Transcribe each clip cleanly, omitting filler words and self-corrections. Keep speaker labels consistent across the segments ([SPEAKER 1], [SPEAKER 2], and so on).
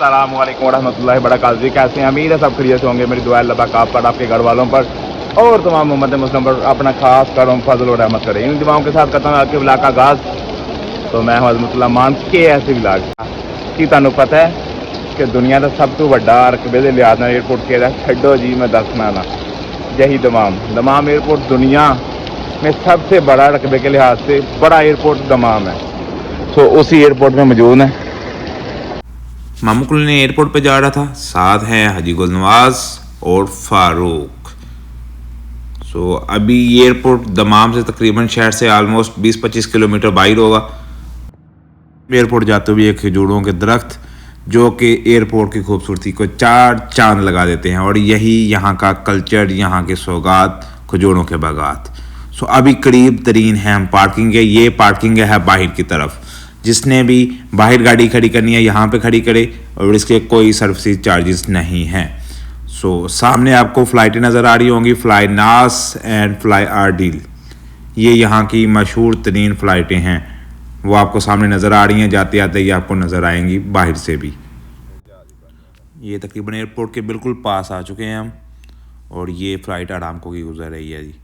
[SPEAKER 1] अस्सलाम वालेकुम रहमतुल्लाहि वबरकातुहू। कैसे हैं? उम्मीद है सब खैरियत से होंगे। मेरी दुआ अल्लाह पाक आप पर, आपके घर वालों पर और तमाम उम्मत मुस्लिम पर अपना खास करम फजल और रहमत करे। इन दुआओं के साथ करता हूँ आपके ब्लाग का आगाज़। तो मैं हूं अज़मतुल्लाह मान के ऐसे ब्लाग की तुहानू पता है कि दुनिया का सब तो बड़ा रकबे के लिहाज एयरपोर्ट केड़ा छड्डो जी मैं दसना ना, यही दमाम एयरपोर्ट दुनिया में सबसे बड़ा रकबे के लिहाज से बड़ा एयरपोर्ट दमाम है। तो उसी एयरपोर्ट में मौजूद है।
[SPEAKER 2] मामू कुल ने एयरपोर्ट पे जा रहा था, साथ हैं हाजी गुलनवाज और फारूक। सो अभी एयरपोर्ट दमाम से तकरीबन शहर से आलमोस्ट 20-25 किलोमीटर बाहर होगा। एयरपोर्ट जाते हुए खजूरों के दरख्त जो कि एयरपोर्ट की खूबसूरती को चार चांद लगा देते हैं, और यही यहाँ का कल्चर, यहाँ के सौगात, खजूरों के बागात। सो अभी करीब तरीन है हम पार्किंग है, ये पार्किंग है बाहर की तरफ। जिसने भी बाहर गाड़ी खड़ी करनी है यहाँ पे खड़ी करे, और इसके कोई सर्विस चार्जेस नहीं हैं। सो सामने आपको फ़्लाइटें नज़र आ रही होंगी, फ़्लाई नास एंड फ़्लाई आर्डील। ये यहाँ की मशहूर तरीन फ़्लाइटें हैं, वो आपको सामने नज़र आ रही हैं। जाते आते ये आपको नज़र आएंगी बाहर से भी। ये तकरीबन एयरपोर्ट के बिल्कुल पास आ चुके हैं हम, और ये फ़्लाइट आरामको की गुजर रही है जी।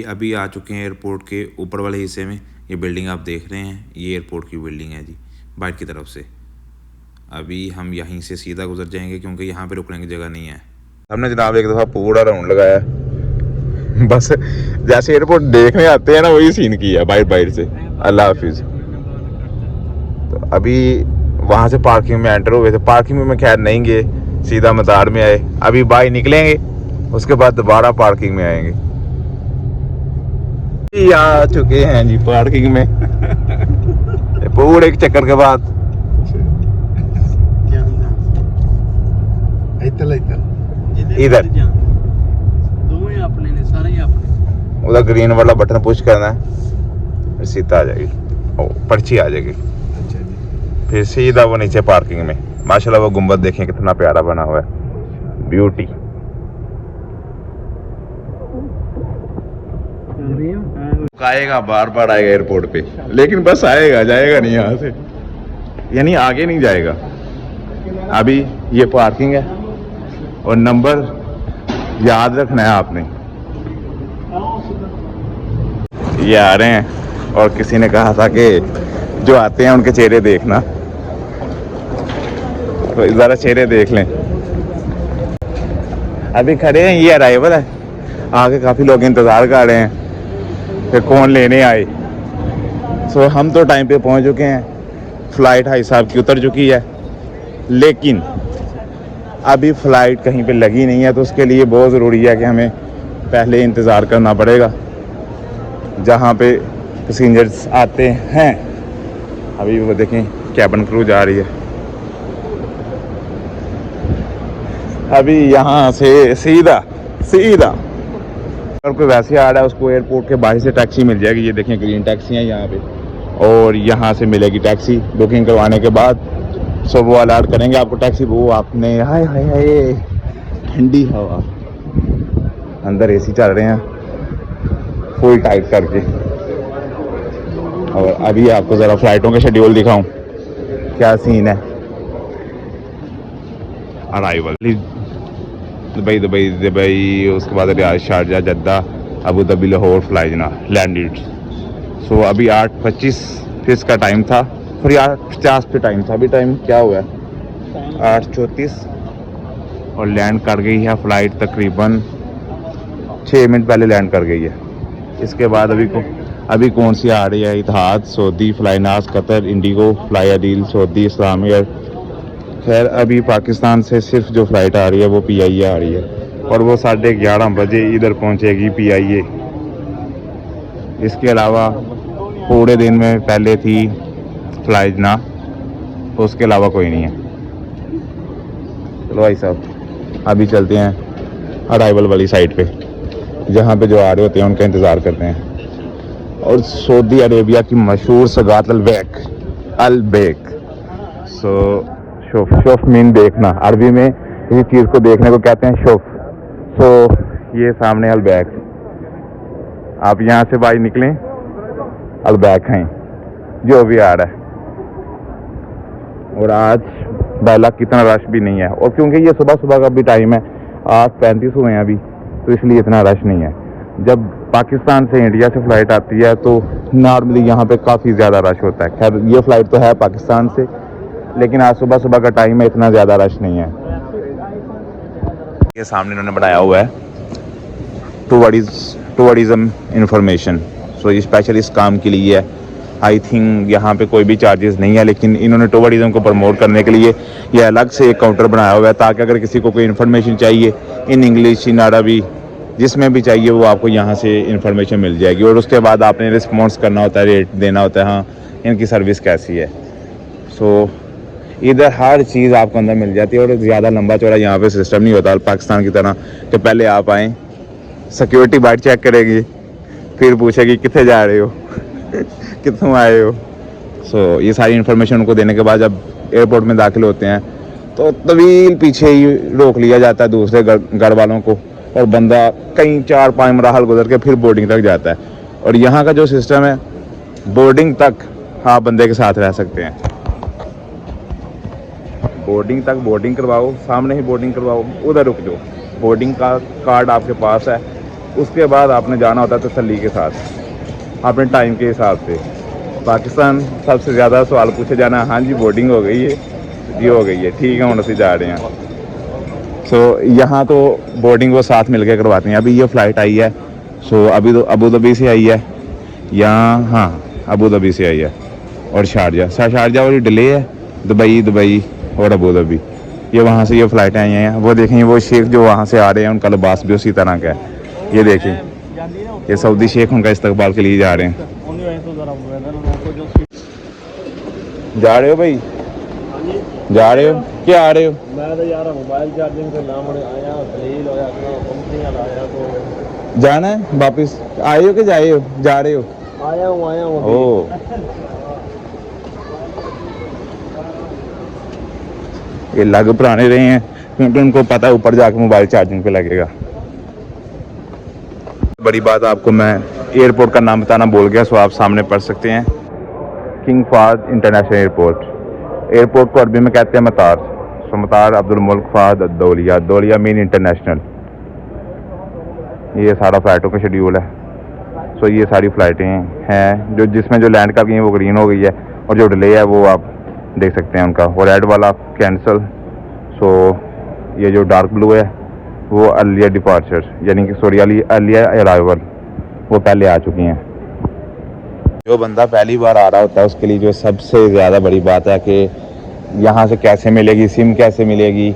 [SPEAKER 2] अभी आ चुके हैं एयरपोर्ट के ऊपर वाले हिस्से में। ये बिल्डिंग आप देख रहे हैं, ये एयरपोर्ट की बिल्डिंग है जी, बाहर की तरफ से। अभी हम यहीं से सीधा गुजर जाएंगे क्योंकि यहाँ पे रुकने की जगह नहीं है।
[SPEAKER 1] हमने जनाब एक दफ़ा पूरा राउंड लगाया, बस जैसे एयरपोर्ट देखने आते हैं ना वही सीन किया बाहर से। अल्लाह हाफिज़। तो अभी वहाँ से पार्किंग में एंटर हुए थे, पार्किंग में खैर नहीं गए, सीधा मतार में आए। अभी बाहर निकलेंगे, उसके बाद दोबारा पार्किंग में आएंगे। आ चुके हैं जी पार्किंग में पूरे एक चक्कर के बाद। इधर उधर ग्रीन वाला बटन पुश करना है, सीधा आ जाएगी, पर्ची आ जाएगी। फिर सीधा वो नीचे पार्किंग में। माशाल्लाह वो गुंबद देखें कितना प्यारा बना हुआ है, ब्यूटी। आएगा बार बार आएगा एयरपोर्ट पे, लेकिन बस आएगा, जाएगा नहीं यहाँ से, यानी आगे नहीं जाएगा। अभी ये पार्किंग है और नंबर याद रखना है आपने। ये आ रहे हैं और किसी ने कहा था कि जो आते हैं उनके चेहरे देखना, तो ज़रा चेहरे देख लें। अभी खड़े हैं, ये अराइवल है, आगे काफ़ी लोग इंतज़ार कर रहे हैं कि कौन लेने आए। सो हम तो टाइम पे पहुंच चुके हैं, फ़्लाइट हाई साहब की उतर चुकी है, लेकिन अभी फ़्लाइट कहीं पे लगी नहीं है। तो उसके लिए बहुत ज़रूरी है कि हमें पहले इंतज़ार करना पड़ेगा जहाँ पे पैसेंजर्स आते हैं। अभी वो देखें कैबिन क्रू जा रही है। अभी यहाँ से सीधा अगर कोई वैसे आ रहा है उसको एयरपोर्ट के बाहर से टैक्सी मिल जाएगी। ये देखें ग्रीन टैक्सी है यहाँ पे, और यहाँ से मिलेगी टैक्सी बुकिंग करवाने के बाद। सो वो अलर्ट करेंगे आपको टैक्सी। वो आपने हाय हाय हाय ठंडी हवा, अंदर एसी चल रहे हैं फुल टाइट करके। और अभी आपको ज़रा फ्लाइटों के शेड्यूल दिखाऊं क्या सीन है। अराइवल दुबई, उसके बाद Riyadh, Sharjah, Jeddah, Abu Dhabi, Lahore, Flynas landed. So अभी 8:25 फिर इसका टाइम था, फिर 8:50 पे टाइम था। अभी टाइम क्या हुआ है 8:34 और लैंड कर गई है फ़्लाइट तकरीबन 6 मिनट पहले लैंड कर गई है। इसके बाद अभी कौन सी आ रही है? इतिहाद, सऊदी, फ्लाई नास, Qatar, Indigo, fly Adil, Saudi इस्लाम एयर। खैर अभी पाकिस्तान से सिर्फ जो फ़्लाइट आ रही है वो PIA आ रही है, और वो 11:30 बजे इधर पहुंचेगी PIA। इसके अलावा पूरे दिन में पहले थी फ्लाइजना, तो उसके अलावा कोई नहीं है। चलो भाई साहब अभी चलते हैं अराइवल वाली साइड पे, जहाँ पे जो आ रहे होते हैं उनका इंतज़ार करते हैं। और सऊदी अरेबिया की मशहूर सगात अल-बेक। सो शोफ मीन देखना, अरबी में किसी चीज़ को देखने को कहते हैं शोफ। सो ये सामने अल-बेक, आप यहाँ से बाहर निकलें, अल-बेक हैं जो भी आ रहा है। और आज बैला कितना रश भी नहीं है, और क्योंकि ये सुबह सुबह का भी टाइम है, 8:35 हुए हैं अभी, तो इसलिए इतना रश नहीं है। जब पाकिस्तान से इंडिया से फ़्लाइट आती है तो नॉर्मली यहाँ पे काफ़ी ज़्यादा रश होता है। खैर ये फ़्लाइट तो है पाकिस्तान से, लेकिन आज सुबह सुबह का टाइम है, इतना ज़्यादा रश नहीं है। ये सामने इन्होंने बनाया हुआ है टूरिज्म इंफॉर्मेशन, सो ये स्पेशल इस काम के लिए है। आई थिंक यहाँ पे कोई भी चार्जेस नहीं है, लेकिन इन्होंने टूरिज्म को प्रमोट करने के लिए ये अलग से एक काउंटर बनाया हुआ है, ताकि अगर किसी को कोई इन्फॉर्मेशन चाहिए इन इंग्लिश, इन अरबी, जिसमें भी चाहिए वो आपको यहाँ से इन्फॉर्मेशन मिल जाएगी। और उसके बाद आपने रिस्पॉन्स करना होता है, रेट देना होता है, हाँ इनकी सर्विस कैसी है। सो इधर हर चीज़ आपको अंदर मिल जाती है, और ज़्यादा लंबा चौड़ा यहाँ पे सिस्टम नहीं होता पाकिस्तान की तरह कि पहले आप आएँ, सिक्योरिटी बाइट चेक करेगी, फिर पूछेगी कितने जा रहे हो कितों आए हो। सो ये सारी इन्फॉर्मेशन उनको देने के बाद जब एयरपोर्ट में दाखिल होते हैं तो तवील पीछे ही रोक लिया जाता है दूसरे घर वालों को, और बंदा कई 4-5 मराहल गुजर के फिर बोर्डिंग तक जाता है। और यहाँ का जो सिस्टम है, बोर्डिंग तक आप बंदे के साथ रह सकते हैं, बोर्डिंग तक बोर्डिंग करवाओ, सामने ही बोर्डिंग करवाओ, उधर रुक जाओ, बोर्डिंग का कार्ड आपके पास है। उसके बाद आपने जाना होता है तसल्ली के साथ, अपने टाइम के हिसाब से। पाकिस्तान सबसे ज़्यादा सवाल पूछे जाना, हाँ जी बोर्डिंग हो गई है, ये हो गई है, ठीक है हम से जा रहे हैं। सो यहाँ तो बोर्डिंग वो साथ मिल के करवाते हैं। अभी ये फ़्लाइट आई है, सो अभी तो अबू धाबी से आई है, यहाँ हाँ अबू धाबी से आई है, और शारजा वाली डिले है, दुबई और अबू धाबी, ये वहाँ से ये फ़्लाइटें आई हैं। वो देखें वो शेख जो वहाँ से आ रहे हैं, उनका लिबास भी उसी तरह का है। ये देखें, ये सऊदी शेख उनका इस्तकबाल के लिए जा रहे हैं। जा रहे हो भाई, जा रहे हो क्या आ रहे हो?
[SPEAKER 3] मैं तो यार मोबाइल चार्जिंग से नाम आया, दलील होया कंपनी वाला आया, तो
[SPEAKER 1] जाना है वापस, आए हो कि जाए हो, जा रहे हो?
[SPEAKER 3] आया हूँ
[SPEAKER 1] ओ ये लग पुराने रहे हैं, क्योंकि उनको पता है ऊपर जाके मोबाइल चार्जिंग पे लगेगा। बड़ी बात आपको मैं एयरपोर्ट का नाम बताना भूल गया, सो आप सामने पढ़ सकते हैं, king Fahad international airport. Airport को अरबी में कहते हैं मतार, सो मतार अब्दुल मुल्क फाहद दौलिया मीन इंटरनेशनल। ये सारा फ़्लाइटों का शेड्यूल है। सो ये सारी फ़्लाइटें हैं जो जिसमें जो लैंड कर गई हैं वो ग्रीन हो गई है, और जो डिले है वो आप देख सकते हैं उनका, वो रेड वाला कैंसिल। सो ये जो डार्क ब्लू है वो अर्लियर डिपार्चर, यानी कि अर्लियर अराइवल, वो पहले आ चुकी हैं। जो बंदा पहली बार आ रहा होता है उसके लिए जो सबसे ज़्यादा बड़ी बात है कि यहाँ से कैसे मिलेगी सिम, कैसे मिलेगी,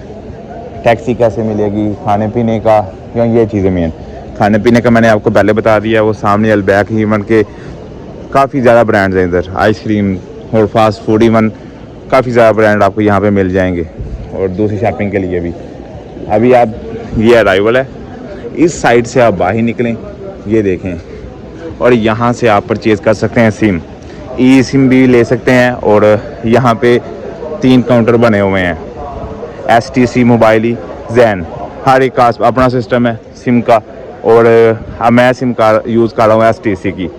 [SPEAKER 1] टैक्सी कैसे मिलेगी, खाने पीने का, क्यों ये चीज़ें मेन। खाने पीने का मैंने आपको पहले बता दिया, वो सामने अलबैक इवन के काफ़ी ज़्यादा ब्रांड्स हैं इधर, आइसक्रीम और फास्ट फूड इवन काफ़ी ज़्यादा ब्रांड आपको यहाँ पे मिल जाएंगे, और दूसरी शॉपिंग के लिए भी। अभी आप ये अराइवल है, इस साइड से आप बाहर निकलें, ये देखें, और यहाँ से आप परचेज़ कर सकते हैं सिम, ई सिम भी ले सकते हैं। और यहाँ पे 3 काउंटर बने हुए हैं, STC, मोबाइली, जैन, हर एक का अपना सिस्टम है सिम का। और मैं सिम का यूज़ कर रहा हूँ STC की,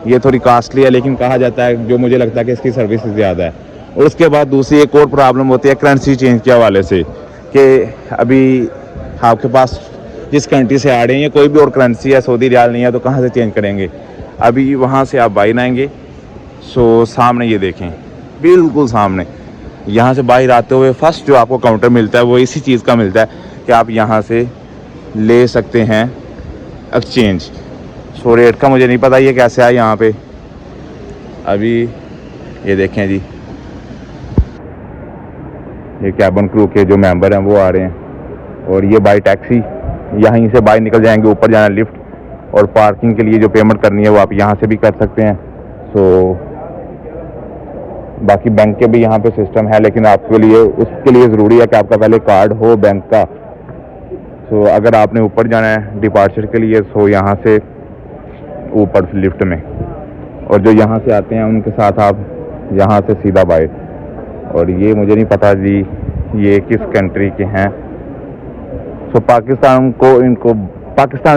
[SPEAKER 1] ये थोड़ी कास्टली है, लेकिन कहा जाता है, जो मुझे लगता है कि इसकी सर्विस ज़्यादा है। और उसके बाद दूसरी एक और प्रॉब्लम होती है करेंसी चेंज के हवाले से, कि अभी आपके पास जिस कंट्री से आ रहे हैं, कोई भी और करेंसी है, सऊदी रियाल नहीं है, तो कहाँ से चेंज करेंगे? अभी वहाँ से आप बाहर आएंगे, सो सामने ये देखें, बिल्कुल सामने, यहाँ से बाहर आते हुए फर्स्ट जो आपको काउंटर मिलता है वो इसी चीज़ का मिलता है कि आप यहाँ से ले सकते हैं एक्सचेंज। सो रेट का मुझे नहीं पता ये कैसे है यहाँ पे। अभी ये देखें जी, ये कैबिन क्रू के जो मेंबर हैं वो आ रहे हैं, और ये बाई टैक्सी यहीं से बाहर निकल जाएंगे, ऊपर जाना लिफ्ट, और पार्किंग के लिए जो पेमेंट करनी है वो आप यहाँ से भी कर सकते हैं। सो बाकी बैंक के भी यहाँ पे सिस्टम है, लेकिन आपके लिए उसके लिए ज़रूरी है कि आपका पहले कार्ड हो बैंक का। सो अगर आपने ऊपर जाना है डिपार्चर के लिए, सो यहाँ से ऊपर लिफ्ट में, और जो यहाँ से आते हैं उनके साथ आप यहाँ से सीधा बाहर। और ये मुझे नहीं पता जी ये किस कंट्री के हैं। सो पाकिस्तान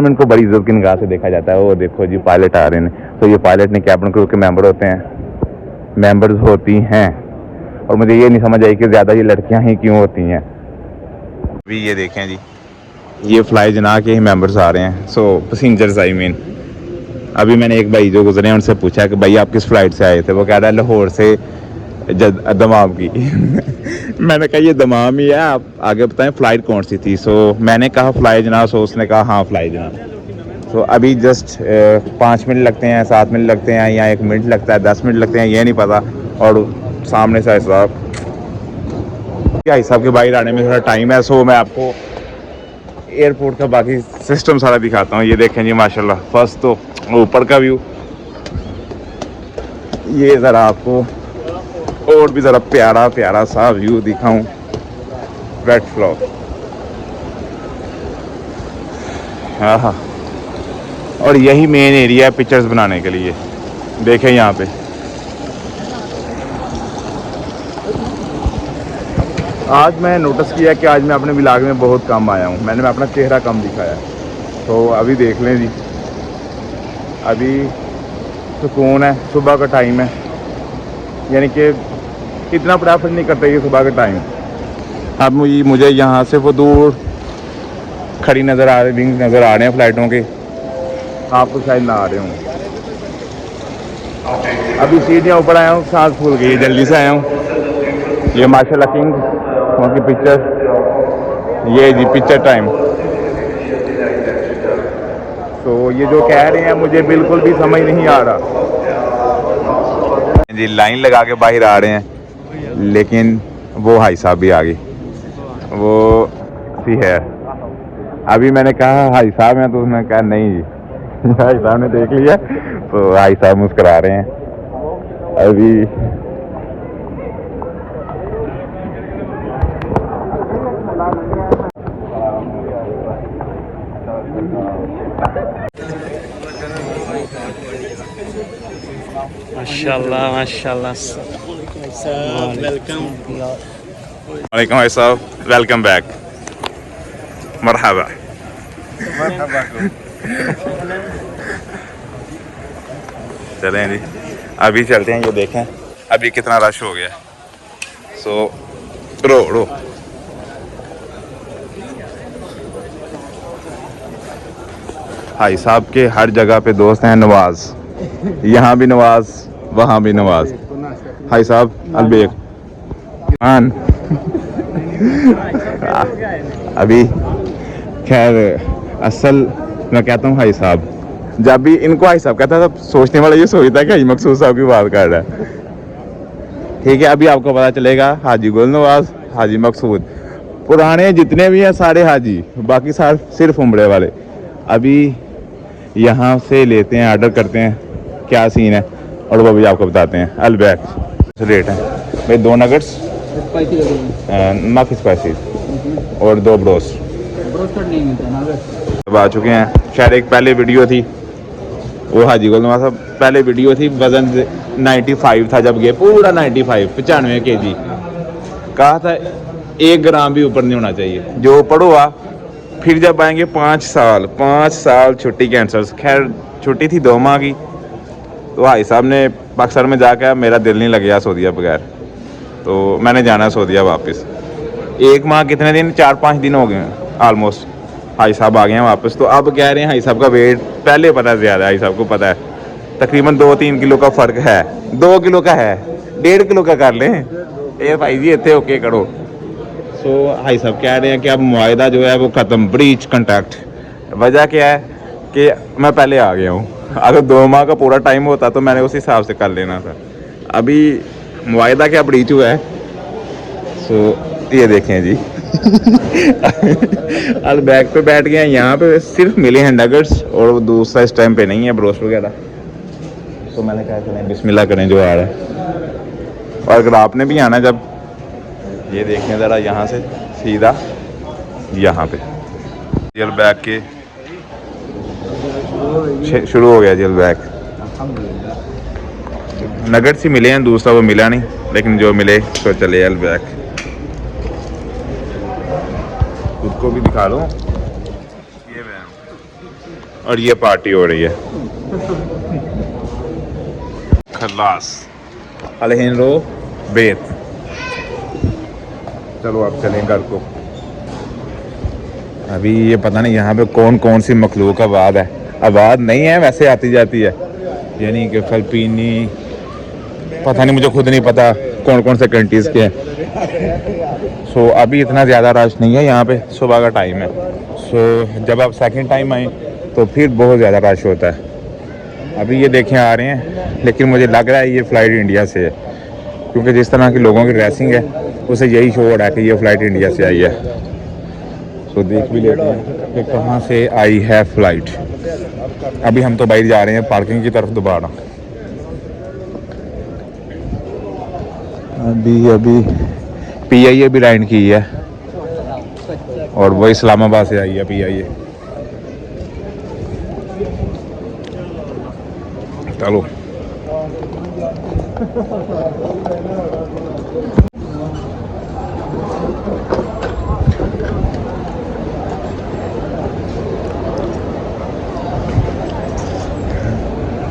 [SPEAKER 1] में इनको बड़ी इज्जत की निगाह से देखा जाता है। वो देखो जी पायलट आ रहे हैं, तो ये पायलट ने कैबिन क्रू के मेंबर्स होती हैं, और मुझे ये नहीं समझ आई कि ज़्यादा ये लड़कियां ही क्यों होती हैं। अभी ये देखें जी, ये फ्लाई जना के ही मेंबर्स आ रहे हैं, सो पैसेंजर्स आई मीन। अभी मैंने एक भाई जो गुजरे हैं उनसे पूछा कि भाई आप किस फ़्लाइट से आए थे, वो कह रहा है लाहौर से दमाम की। मैंने कहा ये दमाम ही है, आप आगे बताएं फ़्लाइट कौन सी थी। सो मैंने कहा फ़्लाई जना, सो उसने कहा हाँ फ़्लाई जना। सो अभी जस्ट 5 मिनट लगते हैं, 7 मिनट लगते हैं, या 1 मिनट लगता है, 10 मिनट लगते हैं, ये नहीं पता। और सामने से भाई साहब के बाहर आने में थोड़ा टाइम है। सो मैं आपको एयरपोर्ट का बाकी सिस्टम सारा दिखाता हूँ। ये देखें जी माशाल्लाह, फर्स्ट तो ऊपर का व्यू, ये ज़रा आपको और भी ज़रा प्यारा प्यारा सा व्यू दिखाऊं। वेट फ्लॉग, हाँ हाँ, और यही मेन एरिया है पिक्चर्स बनाने के लिए। देखें यहाँ पे आज मैं नोटिस किया कि आज मैं अपने व्लॉग में बहुत कम आया हूँ, मैंने अपना चेहरा कम दिखाया। तो अभी देख लें जी, अभी सुकून है, सुबह का टाइम है, यानी कि इतना प्रेफर नहीं करते ये सुबह का टाइम। अब मुझे यहाँ से वो दूर खड़ी नज़र आ रही, विंग नज़र आ रहे हैं फ़्लाइटों के, आपको शायद ना आ रहे हों। अभी सीढ़ियाँ ऊपर आया हूँ, सांस फूल गई, जल्दी से आया हूँ। ये माशाल्लाह किंग वहाँ की पिक्चर, ये जी पिक्चर टाइम। तो ये जो कह रहे हैं मुझे बिल्कुल भी समझ नहीं आ रहा जी। लाइन लगा के बाहर आ रहे हैं, लेकिन वो भाई साहब भी आ गई, वो सी है। अभी मैंने कहा भाई साहब हैं, तो उसने कहा नहीं जी। भाई साहब ने देख लिया, तो भाई साहब मुस्कुरा रहे हैं अभी।
[SPEAKER 3] माशाल्लाह माशाल्लाह। वेलकम।
[SPEAKER 1] वालेकुम भाई साहब, वेलकम बैक, मरहबा। चलें जी, अभी चलते हैं। ये देखें अभी कितना रश हो गया। सो रो भाई साहब के हर जगह पे दोस्त हैं। नवाज, यहाँ भी नवाज, वहाँ भी नवाज। भाई साहब अलबेक खान। अभी खैर असल मैं कहता हूँ भाई साहब, जब भी इनको भाई साहब कहता था, सोचने वाला ये सोचता है कि हाजी मकसूद साहब की बात कर रहा है। ठीक है, अभी आपको पता चलेगा हाजी गुल नवाज, हाजी मकसूद, पुराने जितने भी हैं सारे हाजी, बाकी सारे सिर्फ उम्रे वाले। अभी यहाँ से लेते हैं, ऑर्डर करते हैं क्या सीन है, और वो भी आपको बताते हैं। अलबैक रेट है भाई, 2 नगेट्स माफी स्पाइसी और 2 ब्रोस्ट। अब आ चुके हैं। शायद एक पहले वीडियो थी, वो हाजी गुल नवाज साहब पहले वीडियो थी, वज़न 95 था जब गए, पूरा 95 95 kg। कहा था 1 ग्राम भी ऊपर नहीं होना चाहिए। जो ऊपर हुआ, फिर जब आएंगे 5 साल छुट्टी कैंसल। खैर छुट्टी थी 2 माह की, तो भाई साहब ने पाकिस्तान में जाकर मेरा दिल नहीं लग गया सऊदीया बगैर, तो मैंने जाना सऊदीया वापस। 1 माह कितने दिन, 4-5 दिन हो गए आलमोस्ट। भाई साहब आ गए हैं वापस। तो अब कह रहे हैं भाई साहब का वेट पहले पता है ज़्यादा, भाई साहब को पता है तकरीबन 2-3 किलो का फ़र्क है। 2 किलो का है, 1.5 किलो का कर लें। ये भाई जी इतने ओके करो। सो भाई साहब कह रहे हैं कि अब मुआहदा जो है वो ख़त्म, ब्रीच कॉन्टैक्ट। वजह क्या है कि मैं पहले आ गया हूँ, अगर 2 माह का पूरा टाइम होता तो मैंने उस हिसाब से कर लेना था। अभी मुआहदा क्या ब्रीच हुआ है। सो ये देखें जी। अल बैग पे बैठ गए हैं, यहाँ पे सिर्फ मिले हैं नगेट्स, और दूसरा इस टाइम पे नहीं है ब्रोस्ट वगैरह। तो मैंने कहा चलें बिस्मिल्लाह करें जो आ रहा है। और अगर आपने भी आना, जब ये देखें ज़रा यहाँ से सीधा यहाँ पे जेल बैग के शुरू हो गया। जेल बैग नगेट्स ही मिले हैं, दूसरा वो मिला नहीं, लेकिन जो मिले तो चले। जेल बैग खुद को भी दिखा लो, ये और ये पार्टी हो रही है। खलास अलहिन रो बेत चलो आप चलें घर को। अभी ये पता नहीं यहाँ पे कौन कौन सी मखलूक आबाद है, आबाद नहीं है वैसे आती जाती है, यानी कि फिलिपीनी, पता नहीं, मुझे खुद नहीं पता कौन कौन से कंट्रीज़ के हैं। सो अभी इतना ज़्यादा रश नहीं है यहाँ पे, सुबह का टाइम है। सो जब आप सेकंड टाइम आए तो फिर बहुत ज़्यादा रश होता है। अभी ये देखें आ रहे हैं, लेकिन मुझे लग रहा है ये फ़्लाइट इंडिया से है, क्योंकि जिस तरह की लोगों की ड्रेसिंग है उसे यही शो हो रहा है कि ये फ़्लाइट इंडिया से आई है। तो देख भी लेते हैं कि कहाँ से आई है फ़्लाइट। अभी हम तो बाहर जा रहे हैं पार्किंग की तरफ दोबारा। अभी PIA भी लैंड की है और वो इस्लामाबाद से आई है PIA। चलो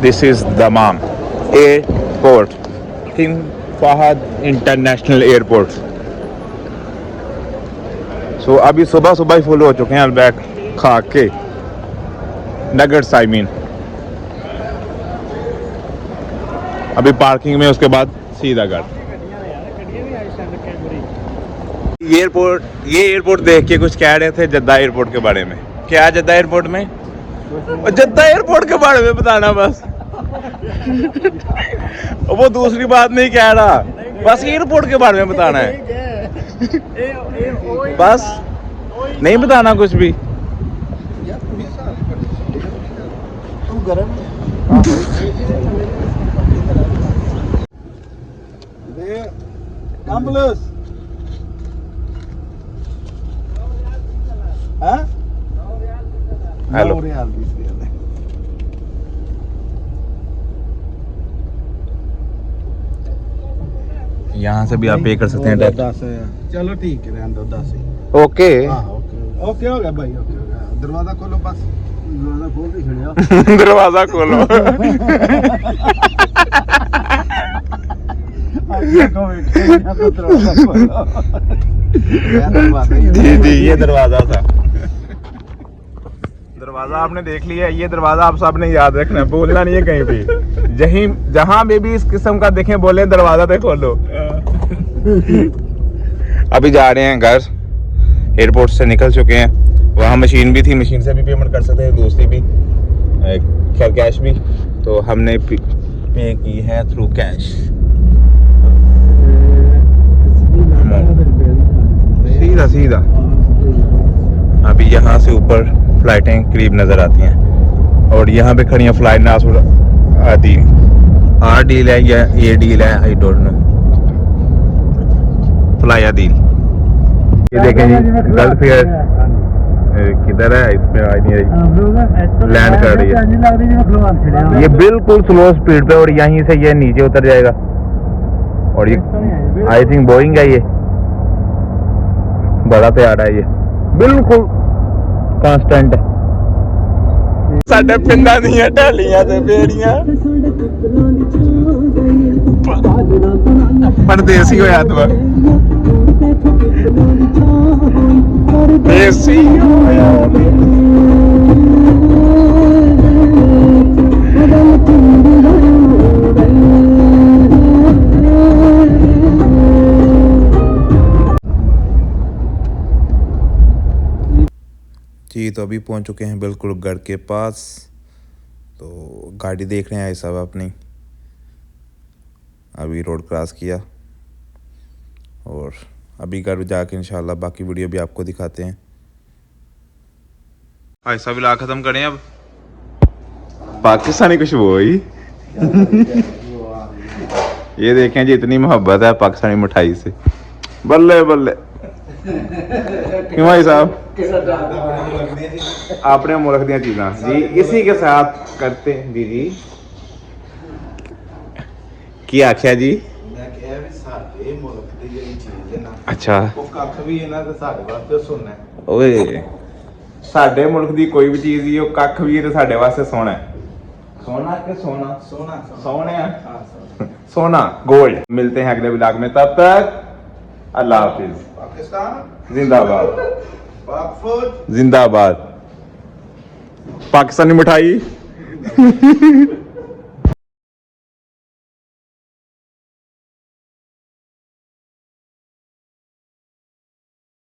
[SPEAKER 1] this is Dammam airport, King Fahd international airport. So अभी सुबह सुबह ही फुल हो चुके हैं अलबैक खा के, नगट्स आई मीन। अभी पार्किंग में, उसके बाद सीधा घर। ये एयरपोर्ट देख के कुछ कह रहे थे जद्दा एयरपोर्ट के बारे में। क्या जद्दा एयरपोर्ट में? जद्दा एयरपोर्ट के बारे में बताना बस। वो दूसरी बात नहीं कह रहा, बस एयरपोर्ट के बारे में बताना है, बस नहीं बताना कुछ भी। हेलो, यहाँ से भी आप पे कर सकते हैं।
[SPEAKER 3] चलो ठीक है, रहने दो 10 ही।
[SPEAKER 1] ओके
[SPEAKER 3] ओके हो गया भाई, ओके हो गया। दरवाजा खोलो बस, दरवाजा खोल के खड़े
[SPEAKER 1] दरवाजा खोलो। जी जी, ये दरवाजा था। दरवाजा आपने देख लिया, ये दरवाजा आप सबने याद रखना है, बोलना नहीं है कहीं भी। जहां में भी इस किस्म का देखें बोले दरवाजा तो खोलो। अभी जा रहे हैं घर, एयरपोर्ट से निकल चुके हैं। वहाँ मशीन भी थी, मशीन से भी पेमेंट कर सकते हैं, दूसरी भी, खैर कैश भी। तो हमने पे की है थ्रू कैश। सीधा सीधा अभी यहाँ से ऊपर फ्लाइटें करीब नज़र आती हैं, और यहाँ पे खड़ी हैं फ्लाइट नासुर आदि। आर डील है या ए डील है, I don't know. Fly Adil, ये देखें जी, गल्फ एयर किधर है, इसमें आ नहीं रही, लैंड कर रही है। ये बिल्कुल स्लो स्पीड पे, और यहीं से ये नीचे उतर जाएगा। और ये आई थिंक बोइंग है, ये बड़ा प्यारा है, ये बिल्कुल कांस्टेंट है। साडे पिंडा नहीं है ढालियां ते बेड़ियां, परदेसी होया तू, देसी होया। जी, तो अभी पहुंच चुके हैं बिल्कुल घर के पास। तो गाड़ी देख रहे हैं सब अपनी, अभी रोड क्रॉस किया, और अभी घर जाके इंशाल्लाह बाकी वीडियो भी आपको दिखाते हैं। ऐसा भी ला खत्म करें अब, पाकिस्तानी खुशबू हुई। ये देखें जी, इतनी मोहब्बत है पाकिस्तानी मिठाई से, बल्ले बल्ले। क्यों भाई साहब, अपने मुल्क दी चीज़ां जी इसी के साथ करते हैं। जी की आख्या जी? अच्छा, ओए साडे मुल्क दी कोई भी चीज़ ही कख भी साडे वास्ते सोना है। सोना के सोना सोना सोने सोना गोल्ड। मिलते हैं अगले ब्लॉग में, तब तक अल्लाह हाफिज। जिंदाबाद जिंदाबाद पाकिस्तानी मिठाई